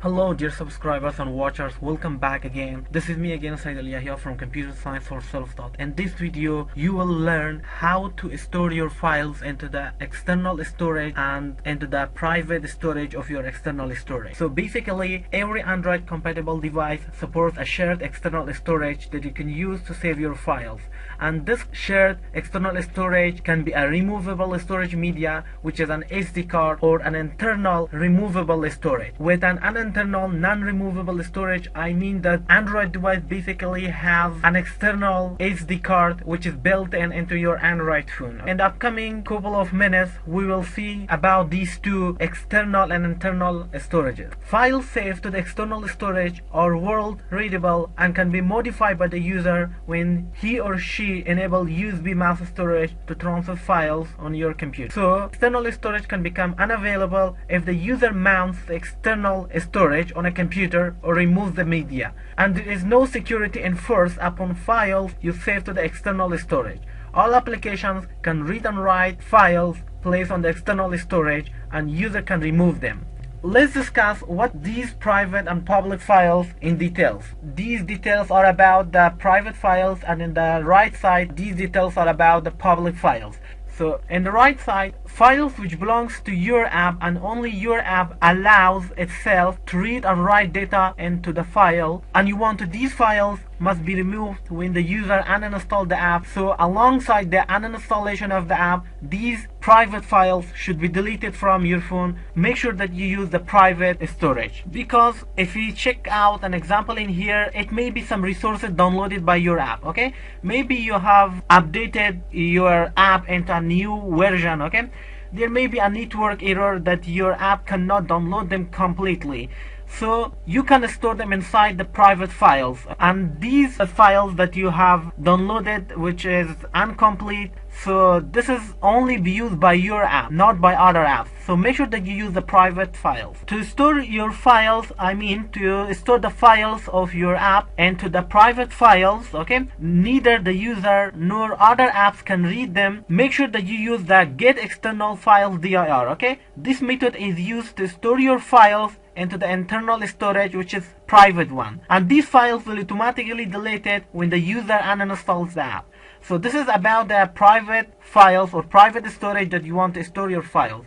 Hello dear subscribers and watchers, welcome back again. This is me again, Saidal here from Computer Science for Self-Taught. In this video, you will learn how to store your files into the external storage and into the private storage of your external storage. So basically, every Android compatible device supports a shared external storage that you can use to save your files. And this shared external storage can be a removable storage media, which is an SD card, or an internal removable storage. With an internal non-removable storage, I mean that Android device basically has an external SD card which is built into your Android phone. In the upcoming couple of minutes, we will see about these two external and internal storages. Files saved to the external storage are world readable and can be modified by the user when he or she enable USB mass storage to transfer files on your computer. So external storage can become unavailable if the user mounts the external storage on a computer or removes the media, and there is no security enforced upon files you save to the external storage. All applications can read and write files placed on the external storage, and user can remove them. Let's discuss what these private and public files in details. These details are about the private files, and in the right side, these details are about the public files. So in the right side, files which belongs to your app and only your app allows itself to read and write data into the file, and you want these files must be removed when the user uninstall the app. So alongside the uninstallation of the app, these private files should be deleted from your phone. Make sure that you use the private storage, because if we check out an example in here, it may be some resources downloaded by your app. Okay, maybe you have updated your app into a new version. Okay, there may be a network error that your app cannot download them completely. So you can store them inside the private files, and these files that you have downloaded which is incomplete, so this is only be used by your app, not by other apps. So make sure that you use the private files. To store your files, to store the files of your app into the private files, okay, neither the user nor other apps can read them. Make sure that you use the get external files dir. Okay, this method is used to store your files into the internal storage, which is private one, and these files will automatically deleted when the user uninstalls the app. So this is about the private files or private storage that you want to store your files.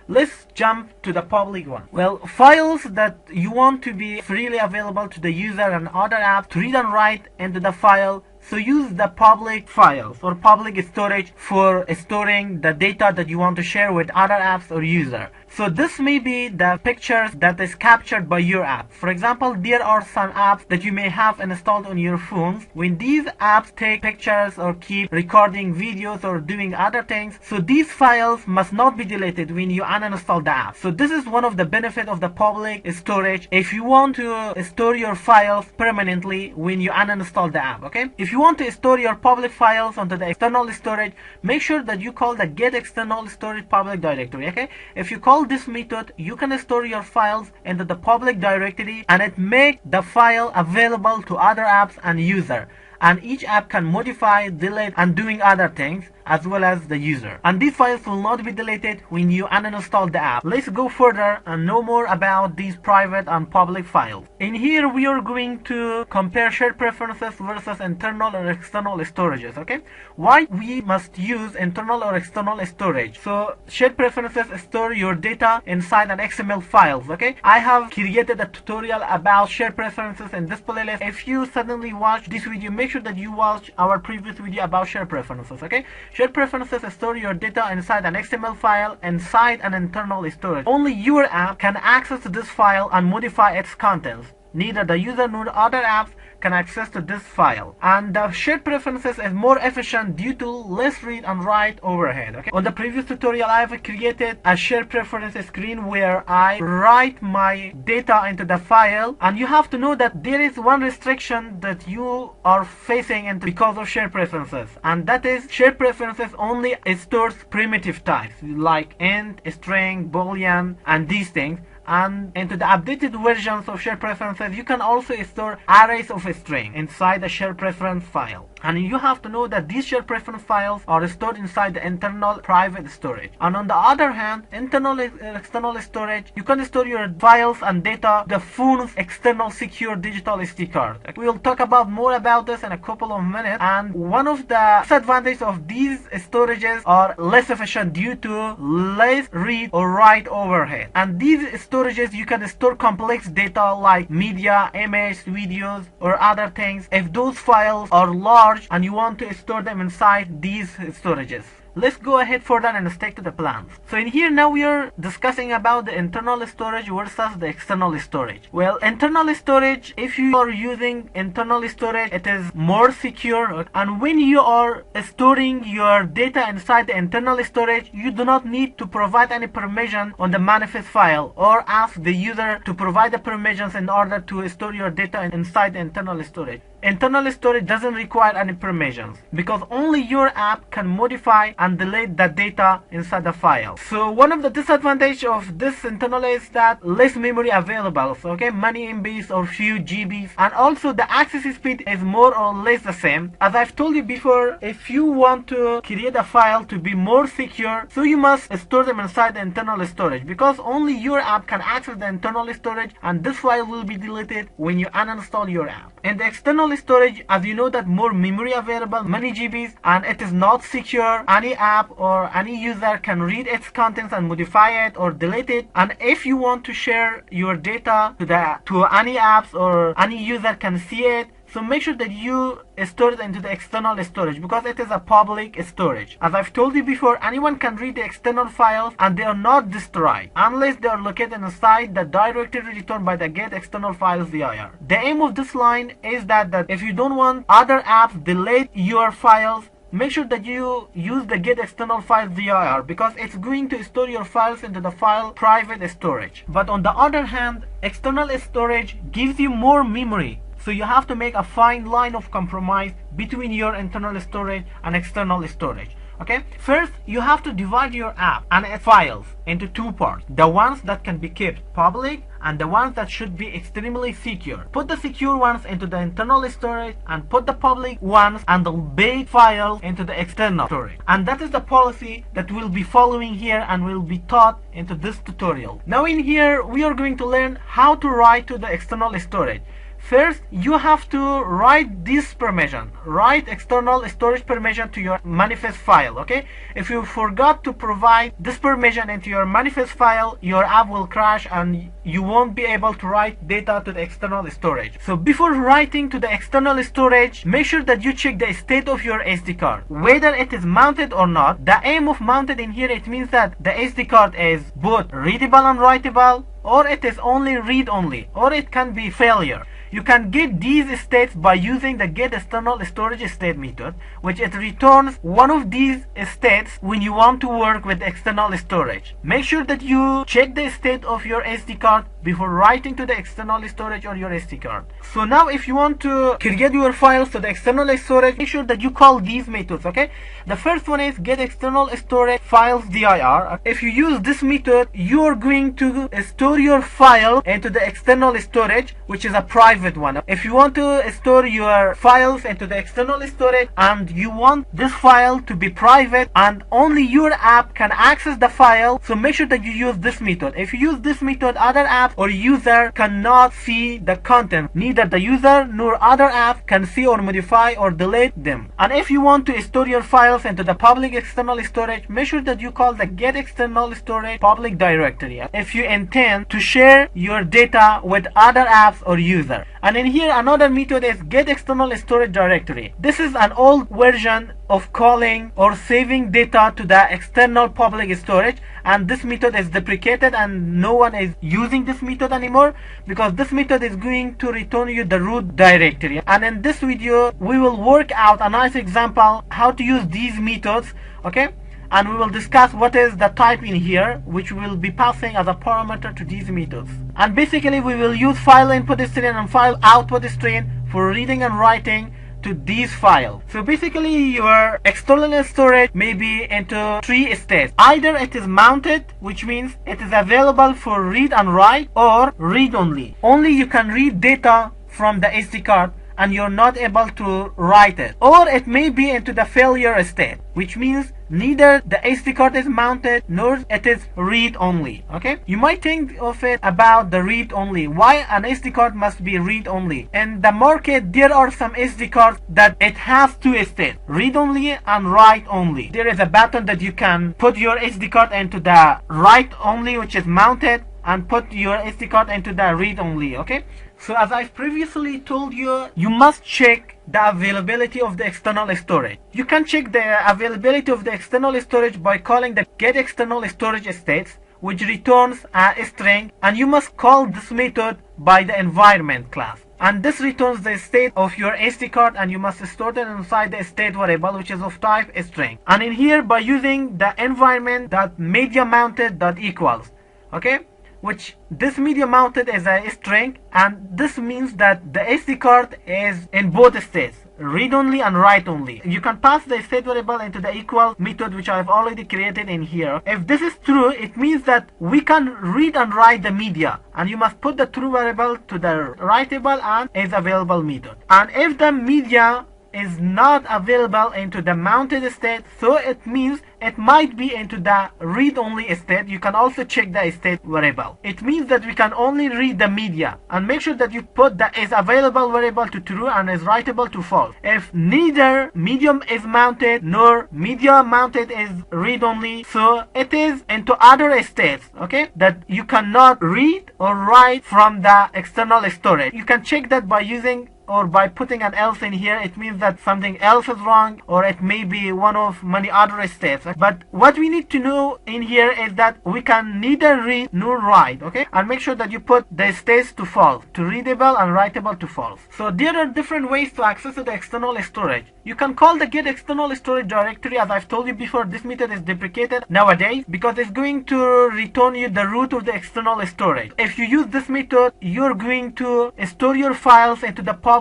Let's jump to the public one. Well, files that you want to be freely available to the user and other apps to read and write into the file, so use the public files or public storage for storing the data that you want to share with other apps or user. So this may be the pictures that is captured by your app. For example, there are some apps that you may have installed on your phones. When these apps take pictures or keep recording videos or doing other things, so these files must not be deleted when you uninstall the app. So this is one of the benefits of the public storage if you want to store your files permanently when you uninstall the app. Okay, if you want to store your public files onto the external storage, make sure that you call the get external storage public directory. Okay, if you call this method, you can store your files into the public directory, and it makes the file available to other apps and user, and each app can modify, delete, and doing other things as well as the user. And these files will not be deleted when you uninstall the app. Let's go further and know more about these private and public files. In here we are going to compare shared preferences versus internal or external storages. Okay, why we must use internal or external storage? So shared preferences store your data inside an XML files. Okay, I have created a tutorial about shared preferences in this playlist. If you suddenly watch this video, make sure that you watch our previous video about shared preferences. Okay, shared preferences store your data inside an XML file inside an internal storage. Only your app can access this file and modify its contents. Neither the user nor other apps can access to this file, and the shared preferences is more efficient due to less read and write overhead. Okay, on the previous tutorial I have created a shared preferences screen where I write my data into the file, and you have to know that there is one restriction that you are facing into because of shared preferences, and that is shared preferences only stores primitive types like int, string, boolean, and these things. and into the updated versions of share preferences, you can also store arrays of string inside the share preference file. And you have to know that these share preference files are stored inside the internal private storage. And on the other hand, internal external storage, you can store your files and data the phone's external secure digital SD card. We will talk about more about this in a couple of minutes. And one of the disadvantages of these storages are less efficient due to less read or write overhead. And these storages, you can store complex data like media, images, videos, or other things if those files are large and you want to store them inside these storages. Let's go ahead further and stick to the plans. So in here now we are discussing about the internal storage versus the external storage. Well, internal storage, if you are using internal storage, it is more secure, and when you are storing your data inside the internal storage, you do not need to provide any permission on the manifest file or ask the user to provide the permissions in order to store your data inside the internal storage. Internal storage doesn't require any permissions because only your app can modify and delete the data inside the file. So one of the disadvantages of this internal is that less memory available, so okay, many MBs or few GBs, and also the access speed is more or less the same. As I've told you before, if you want to create a file to be more secure, so you must store them inside the internal storage because only your app can access the internal storage, and this file will be deleted when you uninstall your app. In the external storage, as you know, that more memory available, many GBs, and it is not secure. Any app or any user can read its contents and modify it or delete it. And if you want to share your data to any apps or any user can see it, so make sure that you store it into the external storage because it is a public storage. As I've told you before, anyone can read the external files and they are not destroyed unless they are located inside the directory returned by the get external files dir. The aim of this line is that if you don't want other apps delete your files, make sure that you use the get external files dir because it's going to store your files into the file private storage. But on the other hand, external storage gives you more memory. So you have to make a fine line of compromise between your internal storage and external storage. Okay, first you have to divide your app and its files into two parts: the ones that can be kept public and the ones that should be extremely secure. Put the secure ones into the internal storage and put the public ones and the big files into the external storage. And that is the policy that we'll be following here and will be taught into this tutorial. Now in here we are going to learn how to write to the external storage. First, you have to write this permission, write external storage permission to your manifest file, okay? If you forgot to provide this permission into your manifest file, your app will crash and you won't be able to write data to the external storage. So before writing to the external storage, make sure that you check the state of your SD card, whether it is mounted or not. The aim of mounted in here, it means that the SD card is both readable and writable, or it is only read only, or it can be failure. You can get these states by using the get external storage state method, which it returns one of these states when you want to work with external storage. Make sure that you check the state of your SD card before writing to the external storage or your SD card. So now if you want to create your files to the external storage, make sure that you call these methods, okay? The first one is get external storage files dir. If you use this method, you are going to store your file into the external storage, which is a private one. If you want to store your files into the external storage and you want this file to be private and only your app can access the file, so make sure that you use this method. If you use this method, other apps or user cannot see the content. Neither the user nor other app can see or modify or delete them. And if you want to store your files into the public external storage, make sure that you call the get external storage public directory if you intend to share your data with other apps or user. And in here another method is get external storage directory. This is an old version of calling or saving data to the external public storage, and this method is deprecated and no one is using this method anymore because this method is going to return you the root directory. And in this video we will work out a nice example how to use these methods, okay? And we will discuss what is the type in here, which we will be passing as a parameter to these methods. And basically we will use file input string and file output string for reading and writing to these files. So basically your external storage may be into three states. Either it is mounted, which means it is available for read and write, or read only. Only you can read data from the SD card and you're not able to write it. Or it may be into the failure state, which means neither the SD card is mounted nor it is read only. Okay, you might think of it about the read only. Why an SD card must be read only? In the market there are some SD cards that it has two states, read only and write only. There is a button that you can put your SD card into the write only, which is mounted, and put your SD card into the read only. Okay, so as I've previously told you, you must check the availability of the external storage. You can check the availability of the external storage by calling the get external storage states, which returns a string, and you must call this method by the environment class. And this returns the state of your SD card, and you must store it inside the state variable, which is of type string. And in here, by using the environment.mediaMounted.equals, okay, which this media mounted is a string, and this means that the SD card is in both states, read only and write only. You can pass the state variable into the equal method, which I've already created in here. If this is true, it means that we can read and write the media, and you must put the true variable to the writable and is available method. And if the media is not available into the mounted state, so it means it might be into the read only state. You can also check the state variable. It means that we can only read the media, and make sure that you put the is available variable to true and is writable to false. If neither medium is mounted nor media mounted is read only, so it is into other states, okay, that you cannot read or write from the external storage. You can check that by using or by putting an else in here. It means that something else is wrong, or it may be one of many other states. But what we need to know in here is that we can neither read nor write, okay, and make sure that you put the states to false, to readable and writable to false. So there are different ways to access the external storage. You can call the get external storage directory. As I've told you before, this method is deprecated nowadays because it's going to return you the root of the external storage. If you use this method, you're going to store your files into the public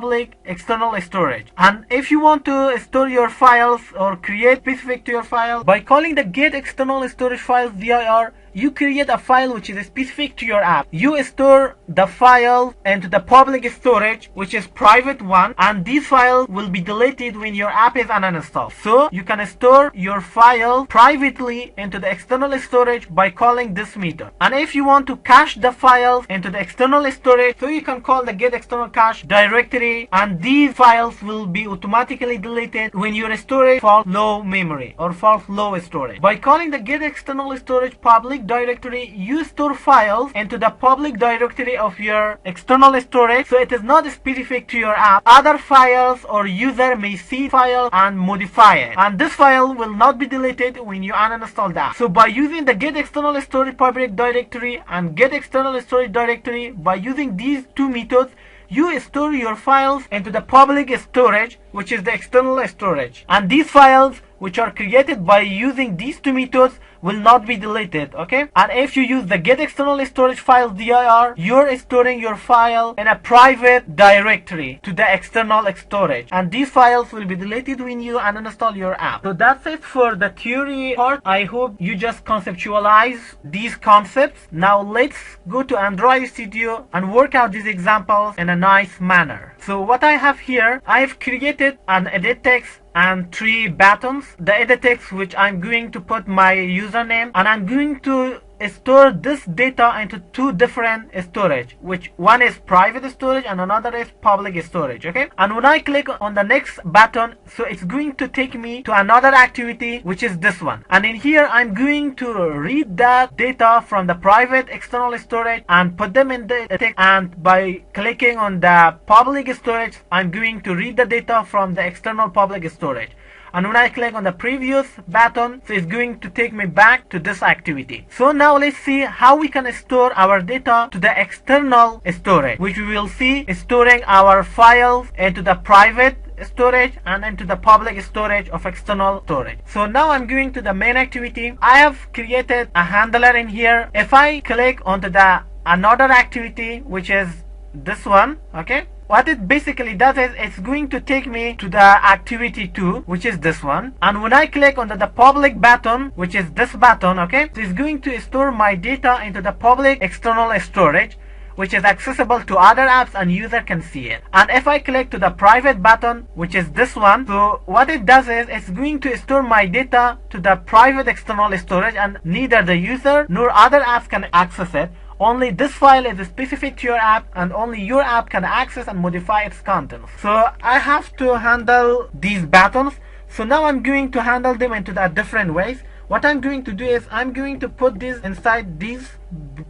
external storage. And if you want to store your files or create specific to your file, by calling the get external storage files dir, you create a file which is specific to your app. You store the file into the public storage, which is private one, and these files will be deleted when your app is uninstalled. So you can store your file privately into the external storage by calling this method. And if you want to cache the files into the external storage, so you can call the get external cache directory, and these files will be automatically deleted when your storage falls low memory or falls low storage. By calling the get external storage public directory, you store files into the public directory of your external storage, so it is not specific to your app. Other files or user may see file and modify it, and this file will not be deleted when you uninstall the app. So by using the get external storage public directory and get external storage directory, by using these two methods, you store your files into the public storage, which is the external storage, and these files which are created by using these two methods will not be deleted, okay? And if you use the get external storage files dir, you're storing your file in a private directory to the external storage, and these files will be deleted when you uninstall your app. So that's it for the theory part. I hope you just conceptualize these concepts. Now let's go to Android Studio and work out these examples in a nice manner. So what I have here, I've created an edit text and 3 buttons. The edit text, which I'm going to put my username, and I'm going to store this data into 2 different storage, which one is private storage and another is public storage, okay? And when I click on the next button, so it's going to take me to another activity, which is this one, and in here I'm going to read that data from the private external storage and put them in the text, and by clicking on the public storage, I'm going to read the data from the external public storage. And when I click on the previous button, so it's going to take me back to this activity. So now let's see how we can store our data to the external storage, which we will see storing our files into the private storage and into the public storage of external storage. So now I'm going to the main activity. I have created a handler in here. If I click onto the another activity, which is this one. Okay, what it basically does is it's going to take me to the activity 2, which is this one, and when I click on the public button, which is this button, okay, so it's going to store my data into the public external storage, which is accessible to other apps and user can see it. And if I click to the private button, which is this one, so what it does is it's going to store my data to the private external storage, and neither the user nor other apps can access it. Only this file is specific to your app, and only your app can access and modify its contents. So I have to handle these buttons. So now I'm going to handle them into the different ways. What I'm going to do is I'm going to put this inside these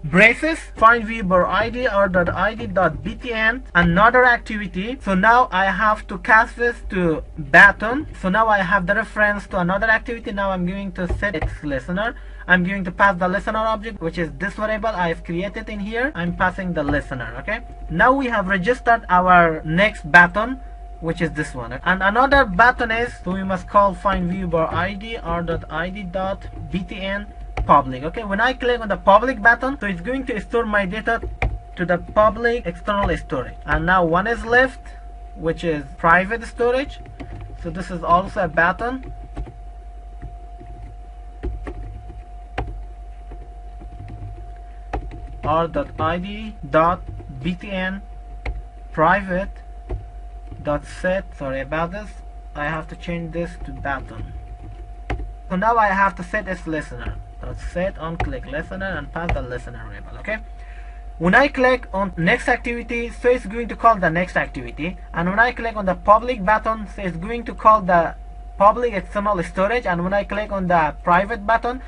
braces, find viewer id or .id.btn, another activity. So now I have to cast this to button. So now I have the reference to another activity. Now I'm going to set its listener. I'm going to pass the listener object, which is this variable I've created in here. I'm passing the listener. Okay, now we have registered our next button, which is this one, and another button is, so we must call find viewer id or .id.btn public. Okay, when I click on the public button, so it's going to store my data to the public external storage, and now one is left, which is private storage. So this is also a button, or .id.btn private .set. Sorry about this, I have to change this to button. So now I have to set its listener. Set on click listener and pass the listener variable. Okay, when I click on next activity, so it's going to call the next activity, and when I click on the public button, so it's going to call the public external storage, and when I click on the private button,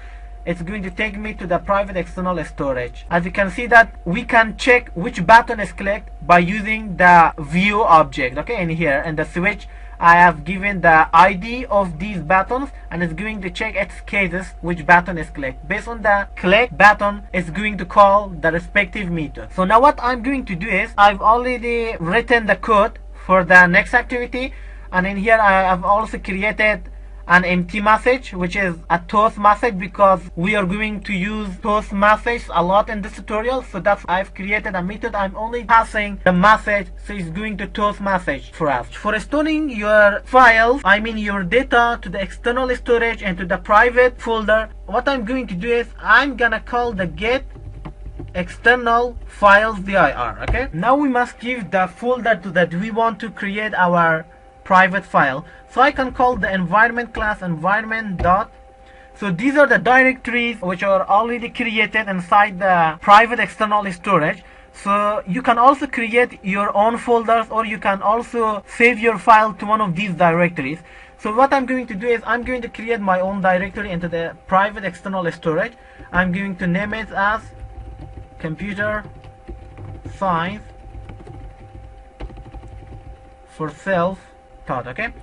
it's going to take me to the private external storage. As you can see that we can check which button is clicked by using the view object. Okay, in here in the switch I have given the ID of these buttons, and it's going to check its cases which button is clicked. Based on the click button, it's going to call the respective method. So now what I'm going to do is I've already written the code for the next activity, and in here I have also created an empty message, which is a toast message, because we are going to use toast message a lot in this tutorial. So that's I've created a method. I'm only passing the message, so it's going to toast message for us. For storing your files, I mean your data, to the external storage and to the private folder, what I'm going to do is I'm gonna call the get external files dir. Okay, now we must give the folder to that we want to create our private file. So I can call the environment class environment dot. So these are the directories which are already created inside the private external storage. So you can also create your own folders, or you can also save your file to one of these directories. So what I'm going to do is I'm going to create my own directory into the private external storage. I'm going to name it as computer science for self-taught. Okay,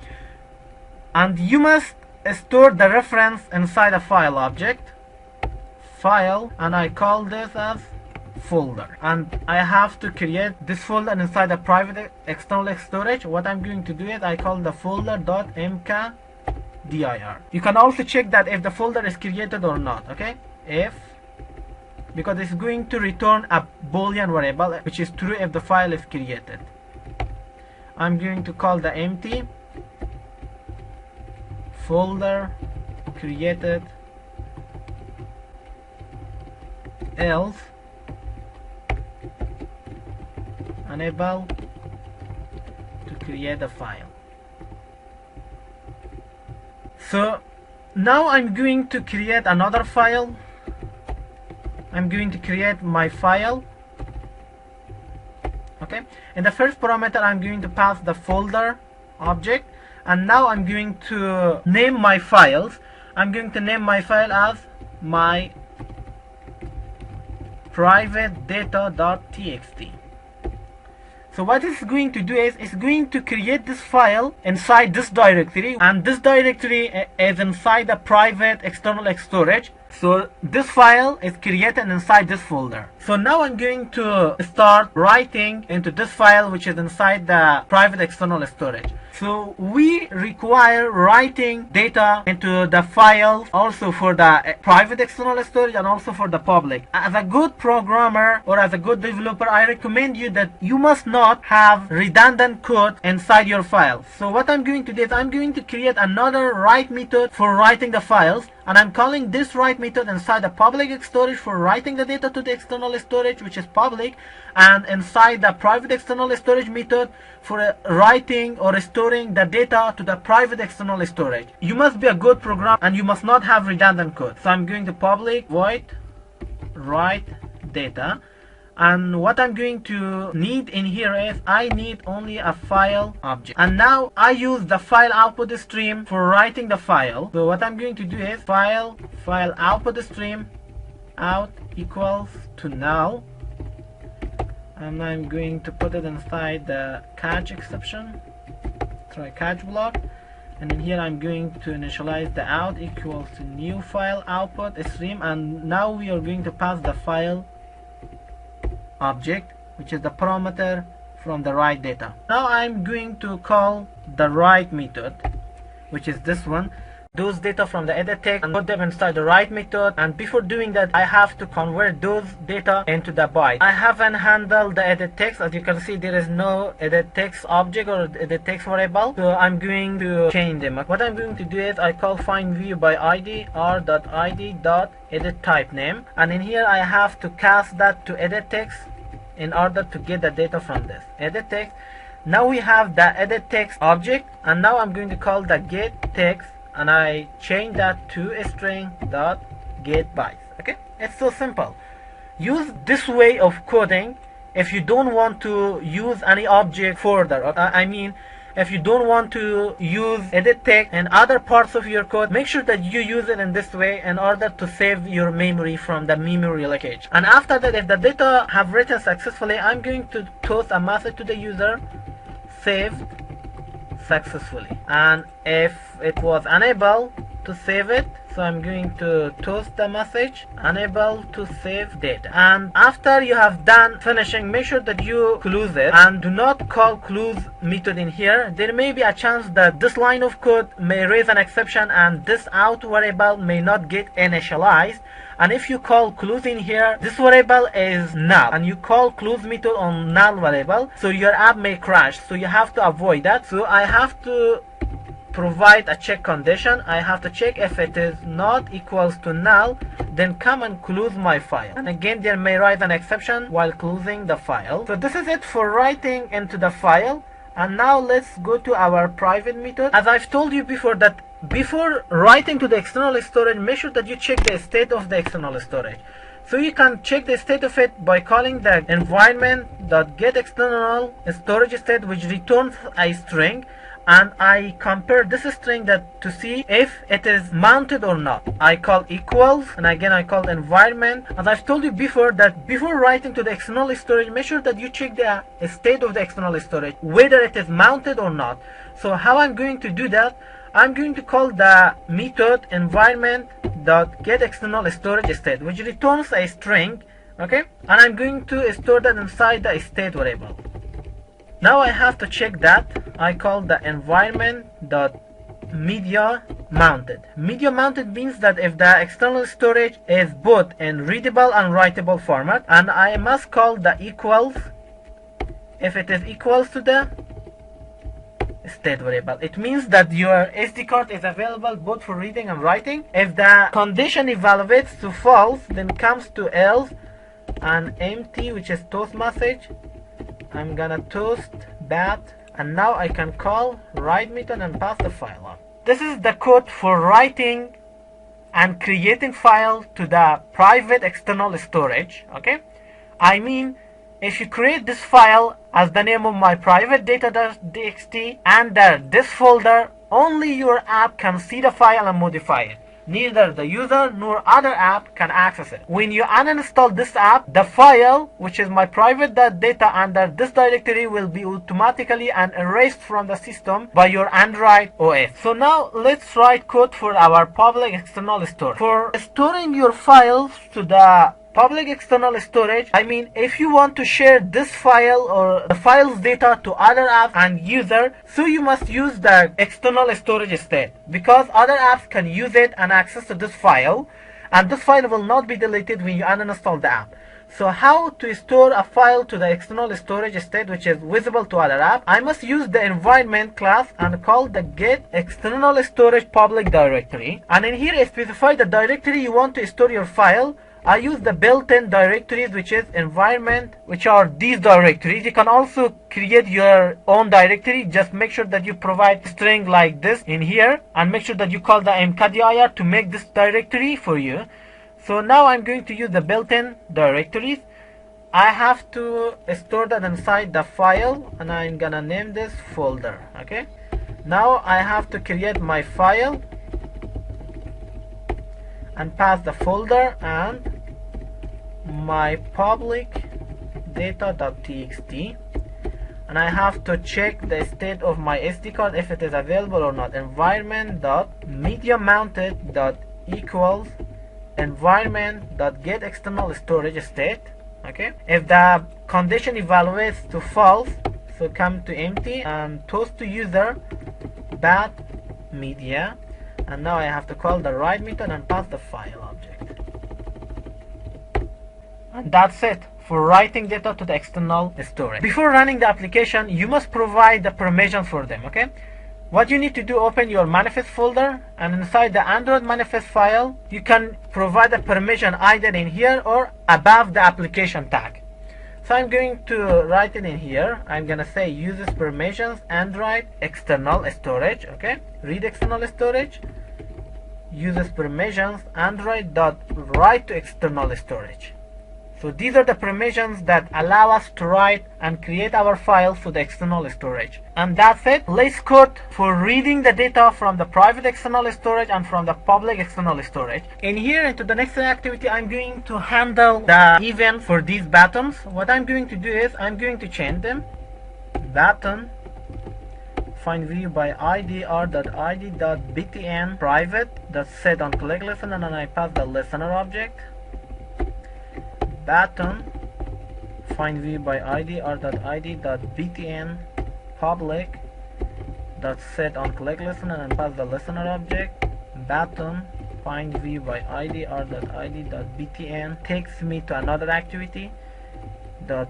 and you must store the reference inside a file object, file, and I call this as folder, and I have to create this folder inside the private external storage. What I'm going to do is I call the folder.mkdir. You can also check that if the folder is created or not. Okay, if, because it's going to return a boolean variable which is true if the file is created. I'm going to call the empty folder created else unable to create a file. So now I'm going to create another file. I'm going to create my file. Okay, in the first parameter I'm going to pass the folder object, and now I'm going to name my files. I'm going to name my file as my private data.txt. So what it's going to do is it's going to create this file inside this directory, and this directory is inside the private external storage. So this file is created inside this folder. So now I'm going to start writing into this file which is inside the private external storage. So we require writing data into the files also for the private external storage and also for the public. As a good programmer or as a good developer, I recommend you that you must not have redundant code inside your files. So what I'm going to do is I'm going to create another write method for writing the files, and I'm calling this write method inside the public storage for writing the data to the external storage, which is public, and inside the private external storage method for writing or storing the data to the private external storage. You must be a good programmer and you must not have redundant code. So I'm going to public void write data, and what I'm going to need in here is I need only a file object, and now I use the file output stream for writing the file. So what I'm going to do is file output stream out equals to null, and I'm going to put it inside the catch exception, try catch block, and in here I'm going to initialize the out equals to new file output stream, and now we are going to pass the file object, which is the parameter from the write data. Now I'm going to call the write method, which is this one, those data from the edit text, and put them inside the write method. And before doing that, I have to convert those data into the byte. I haven't handled the edit text. As you can see, there is no edit text object or edit text variable, so I'm going to change them. What I'm going to do is I call find view by id r.id.edit type name, and in here I have to cast that to edit text in order to get the data from this edit text. Now we have the edit text object, and now I'm going to call the get text, and I change that to a string dot get bytes. Okay, it's so simple. Use this way of coding if you don't want to use any object further. I mean, if you don't want to use edit text in other parts of your code, make sure that you use it in this way in order to save your memory from the memory leakage. And after that, if the data have written successfully, I'm going to toss a message to the user, saved successfully. And if it was unable to save it, so I'm going to toss the message unable to save data. And after you have done finishing, make sure that you close it and do not call close method in here. There may be a chance that this line of code may raise an exception and this out variable may not get initialized. And if you call close in here, this variable is null, and you call close method on null variable, so your app may crash. So you have to avoid that. So I have to provide a check condition. I have to check if it is not equals to null, then come and close my file. And again, there may rise an exception while closing the file. So this is it for writing into the file. And now let's go to our private method. As I've told you before, that before writing to the external storage, make sure that you check the state of the external storage. So you can check the state of it by calling the environment.getExternal storage state, which returns a string, and I compare this string to see if it is mounted or not. I call equals, and again I call environment. As I've told you before, that before writing to the external storage, make sure that you check the state of the external storage, whether it is mounted or not. So how I'm going to do that? I'm going to call the method environment.getExternal storage state, which returns a string, okay? And I'm going to store that inside the state variable. Now I have to check that. I call the environment.media mounted. Media mounted means that if the external storage is both in readable and writable format, and I must call the equals if it is equals to the state variable. It means that your SD card is available both for reading and writing. If the condition evaluates to false, then comes to else and empty, which is toast message. I'm gonna toast that, and now I can call write method and pass the file on. This is the code for writing and creating files to the private external storage. Okay, I mean, if you create this file as the name of my private data.txt under this folder, only your app can see the file and modify it. Neither the user nor other app can access it. When you uninstall this app, the file, which is my private data under this directory, will be automatically erased from the system by your Android OS. So now let's write code for our public external storage. For storing your files to the public external storage, I mean if you want to share this file or the file's data to other apps and user, so you must use the external storage state, because other apps can use it and access to this file, and this file will not be deleted when you uninstall the app. So how to store a file to the external storage state which is visible to other app? I must use the environment class and call the get external storage public directory, and in here specify the directory you want to store your file. I use the built-in directories which is environment, which are these directories. You can also create your own directory. Just make sure that you provide string like this in here and make sure that you call the mkdir to make this directory for you. So now I'm going to use the built-in directories. I have to store that inside the file and I'm gonna name this folder. Okay, now I have to create my file and pass the folder and my public data.txt, and I have to check the state of my SD card if it is available or not. Environment.mediamounted.equals environment.getExternalStorage state. Okay, if the condition evaluates to false, so come to empty and toast to user bat media, and now I have to call the write method and pass the file object. And that's it for writing data to the external storage. Before running the application, you must provide the permissions for them. Okay, what you need to do, open your manifest folder, and inside the Android manifest file you can provide a permission either in here or above the application tag. So I'm going to write it in here. I'm gonna say uses permissions Android external storage. Okay, read external storage, uses permissions Android dot write to external storage. So these are the permissions that allow us to write and create our files to the external storage. And that's it. Let's code for reading the data from the private external storage and from the public external storage. In here, into the next activity, I'm going to handle the event for these buttons. What I'm going to do is I'm going to change them. Button find view by idr.id.btn private that's set on click listener, and I pass the listener object. Button find view by idr.id.btn public that's set on click listener and pass the listener object. Button find view by idr.id.btn takes me to another activity dot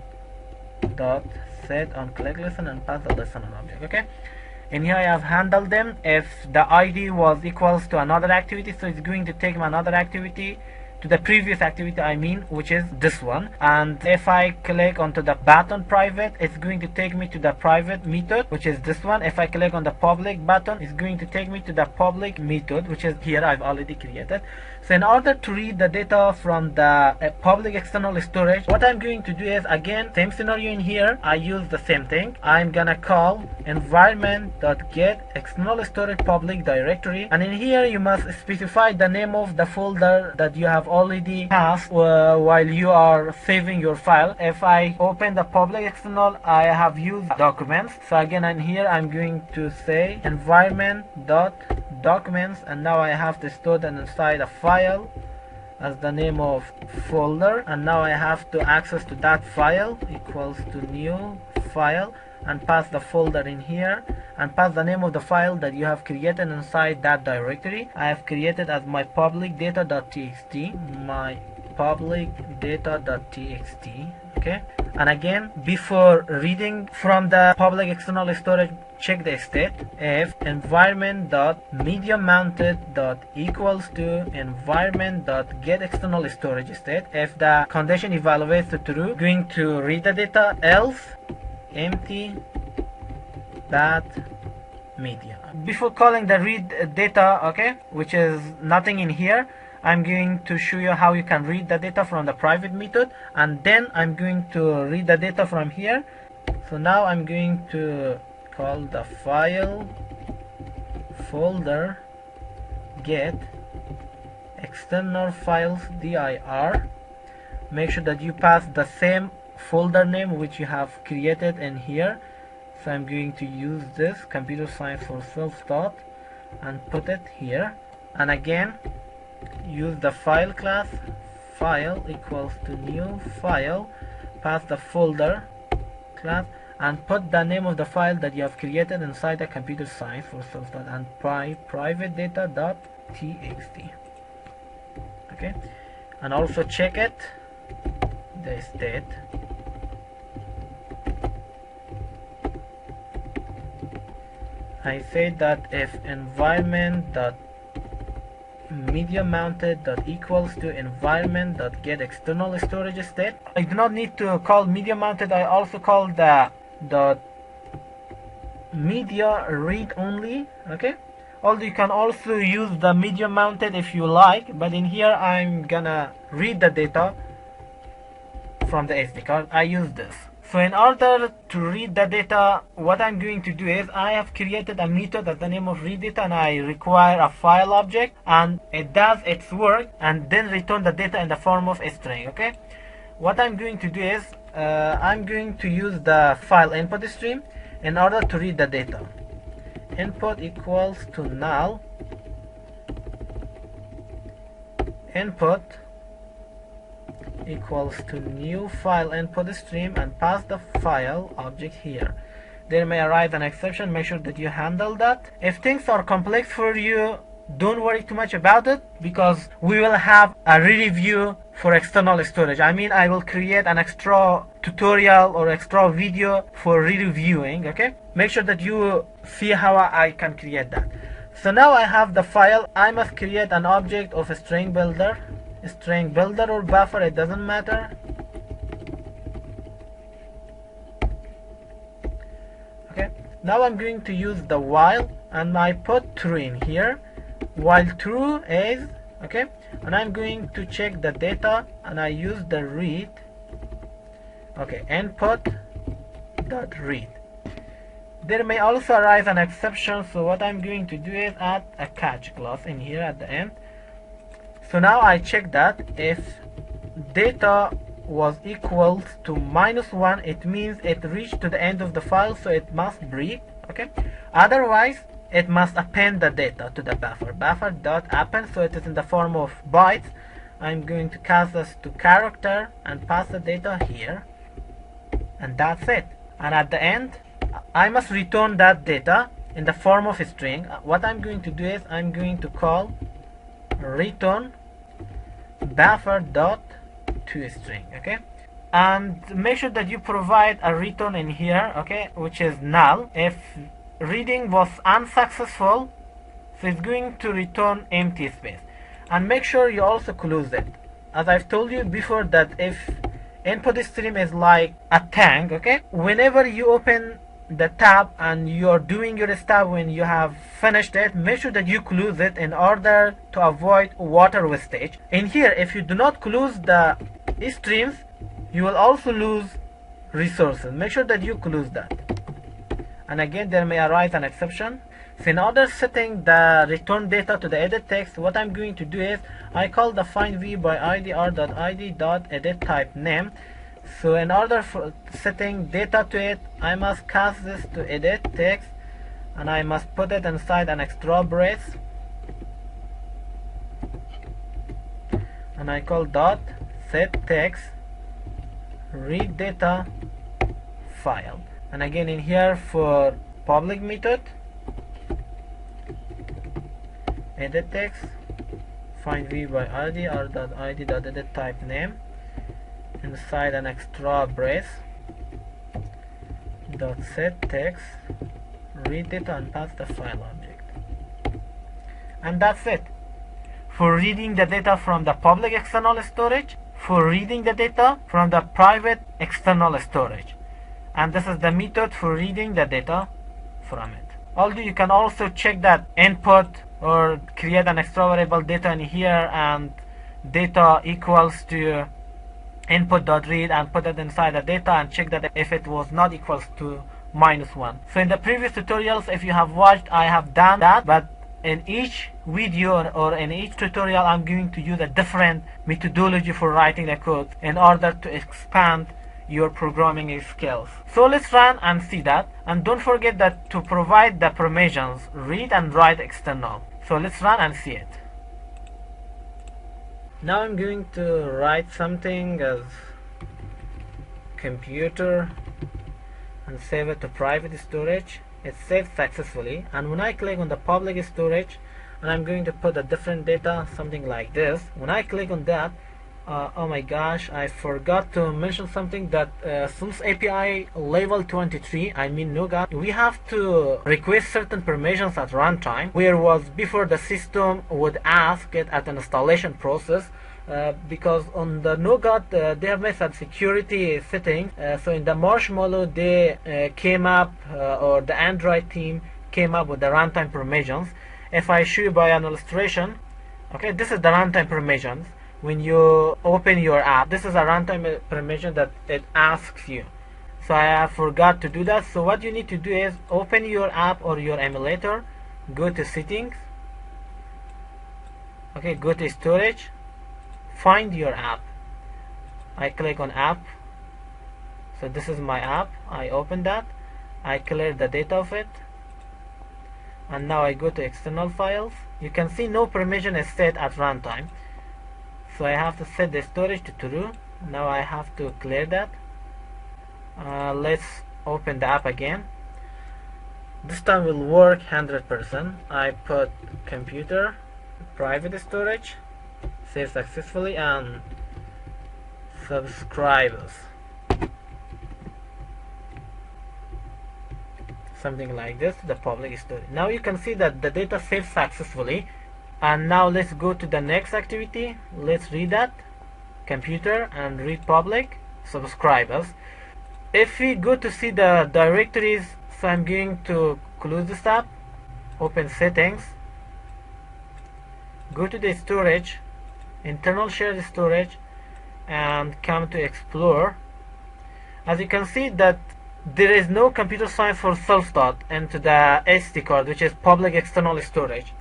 set on click listen and pass the listener object. Okay, and here I have handled them. If the id was equals to another activity, so it's going to take me another activity to the previous activity, I mean, which is this one. And if I click onto the button private, it's going to take me to the private method, which is this one. If I click on the public button, it's going to take me to the public method, which is here I've already created. So in order to read the data from the public external storage, what I'm going to do is, again, same scenario in here, I use the same thing. I'm gonna call environment.getExternalStorage public directory, and in here you must specify the name of the folder that you have already passed while you are saving your file. If I open the public external, I have used documents. So again, in here I'm going to say environment.documents, and now I have to store that inside a file as the name of folder, and now I have to access to that file equals to new file and pass the folder in here and pass the name of the file that you have created inside that directory. I have created as my public data.txt, my public data.txt. Okay, and again, before reading from the public external storage, check the state. If environment.mediamounted.equals to environment.getExternalStorage state, if the condition evaluates to true, going to read the data, else empty bat media. Before calling the read data, okay, which is nothing in here, I'm going to show you how you can read the data from the private method, and then I'm going to read the data from here. So now I'm going to call the file folder get external files dir. Make sure that you pass the same folder name which you have created in here. So I'm going to use this computer science for self-taught and put it here, and again use the file class file equals to new file, pass the folder class, and put the name of the file that you have created inside the computer science for self-taught and private data.txt. Okay, and also check it, the state. I say that if environment dot media mounted dot equals to environment dot get external storage state, I do not need to call media mounted. I also call the dot media read only. Okay, although you can also use the media mounted if you like, but in here I'm gonna read the data from the SD card. I use this. So in order to read the data, what I'm going to do is I have created a method at the name of read data, and I require a file object, and it does its work and then return the data in the form of a string. Okay, what I'm going to do is I'm going to use the file input stream in order to read the data. Input equals to null input equals to new file input stream, and pass the file object here. There may arise an exception. Make sure that you handle that. If things are complex for you, don't worry too much about it, because we will have a re-review for external storage. I mean, I will create an extra tutorial or extra video for re-reviewing. Okay, make sure that you see how I can create that. So now I have the file. I must create an object of a string builder or buffer, it doesn't matter. Okay, now I'm going to use the while, and I put true in here. While true is okay, and I'm going to check the data, and I use the read. Okay, input dot read. There may also arise an exception, so what I'm going to do is add a catch clause in here at the end. So now I check that if data was equals to -1, it means it reached to the end of the file, so it must break. Okay, otherwise it must append the data to the buffer dot append, so it is in the form of bytes. I'm going to cast this to character and pass the data here, and that's it. And at the end I must return that data in the form of a string. What I'm going to do is I'm going to call return buffer dot to string. Okay, and make sure that you provide a return in here, okay, which is null. If reading was unsuccessful, so it's going to return empty space, and make sure you also close it. As I've told you before, that if input stream is like a tank, okay, whenever you open the tab and you're doing your stuff, when you have finished it, make sure that you close it in order to avoid water wastage. In here, if you do not close the streams, you will also lose resources. Make sure that you close that. And again, there may arise an exception. So in order setting the return data to the edit text, what I'm going to do is I call the find v by idr.id.edit type name. So in order for setting data to it, I must cast this to edit text, and I must put it inside an extra brace, and I call dot set text read data file. And again in here for public method, edit text find v by idr.id.edit type name, inside an extra brace dot set text read data, and pass the file object. And that's it for reading the data from the public external storage, for reading the data from the private external storage. And this is the method for reading the data from it. Although you can also check that input or create an extra variable data in here, and data equals to input.read, and put it inside the data and check that if it was not equals to -1. So in the previous tutorials, if you have watched, I have done that, but in each video or in each tutorial I'm going to use a different methodology for writing the code in order to expand your programming skills. So let's run and see that, and don't forget that to provide the permissions read and write external. So let's run and see it. Now I'm going to write something as computer and save it to private storage. It's saved successfully, and when I click on the public storage and I'm going to put a different data, something like this, when I click on that, oh my gosh, I forgot to mention something that since API level 23, I mean Nougat, we have to request certain permissions at runtime, where was before the system would ask it at an installation process. Because on the Nougat they have made some security settings, so in the Marshmallow they came up, or the Android team came up with the runtime permissions. If I show you by an illustration, okay, this is the runtime permissions. When you open your app, this is a runtime permission that it asks you. So I forgot to do that. So what you need to do is open your app or your emulator, go to settings, okay, go to storage, find your app. I click on app. So this is my app. I open that, I clear the data of it, and now I go to external files. You can see no permission is set at runtime, so I have to set the storage to true. Now I have to clear that. Let's open the app again. This time will work 100%. I put computer, private storage, save successfully, and subscribers, something like this, the public storage. Now you can see that the data saved successfully. And now let's go to the next activity. Let's read that, computer, and read public, subscribers. If we go to see the directories, so I'm going to close this tab, open settings, go to the storage, internal shared storage, and come to explore. As you can see that there is no computer science for self-taught into the SD card, which is public external storage.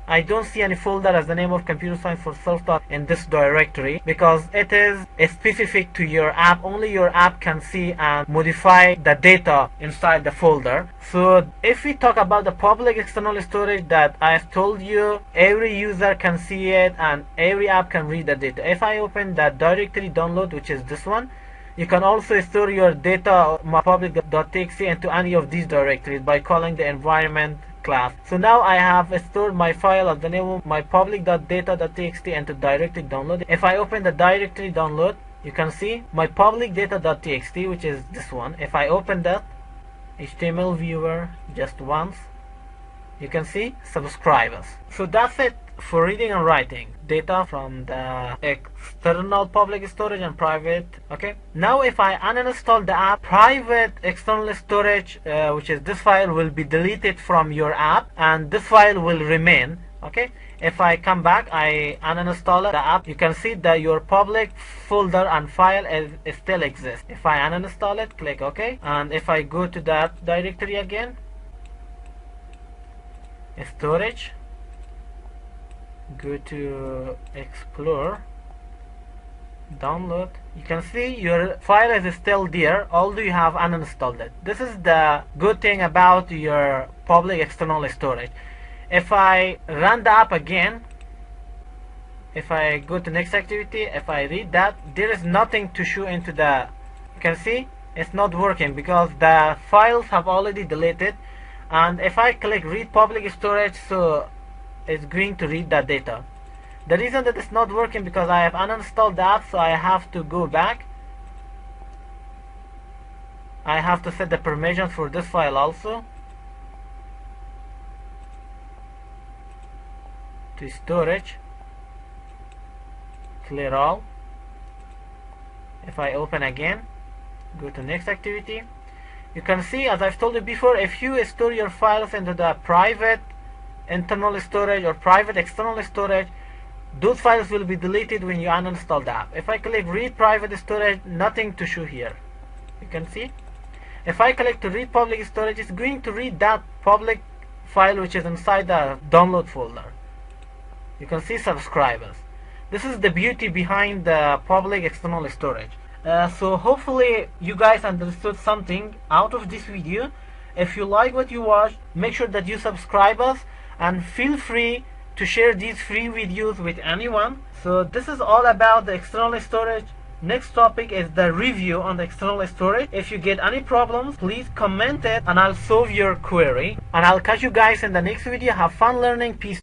I don't see any folder as the name of computer science for self-taught in this directory, because it is specific to your app. Only your app can see and modify the data inside the folder. So if we talk about the public external storage that I've told you, every user can see it and every app can read the data. If I open that directory download, which is this one, you can also store your data, my public.txt, into any of these directories by calling the environment class. So now I have stored my file at the name of my public.data.txt into directory download. If I open the directory download, you can see my public data.txt, which is this one. If I open that HTML viewer just once, you can see subscribers. So that's it for reading and writing data from the external public storage and private. Okay, now if I uninstall the app, private external storage, which is this file, will be deleted from your app and this file will remain. Okay, if I come back, I uninstall the app, you can see that your public folder and file still exists. If I uninstall it, click OK, and if I go to that directory again, storage, go to explore, download, you can see your file is still there, although you have uninstalled it. This is the good thing about your public external storage. If I run the app again, if I go to next activity, if I read that, there is nothing to show into the, you can see it's not working because the files have already deleted. And if I click read public storage, so it's going to read that data. The reason that it's not working because I have uninstalled the app, so I have to go back. I have to set the permissions for this file also. To storage, clear all. If I open again, go to next activity, you can see, as I've told you before, if you store your files into the private internal storage or private external storage, those files will be deleted when you uninstall the app. If I click read private storage, nothing to show here. You can see, if I click to read public storage, it's going to read that public file which is inside the download folder. You can see subscribers. This is the beauty behind the public external storage. So hopefully you guys understood something out of this video. If you like what you watched, make sure that you subscribe us and feel free to share these free videos with anyone. So this is all about the external storage. Next topic is the review on the external storage. If you get any problems, please comment it and I'll solve your query. And I'll catch you guys in the next video. Have fun learning. Peace.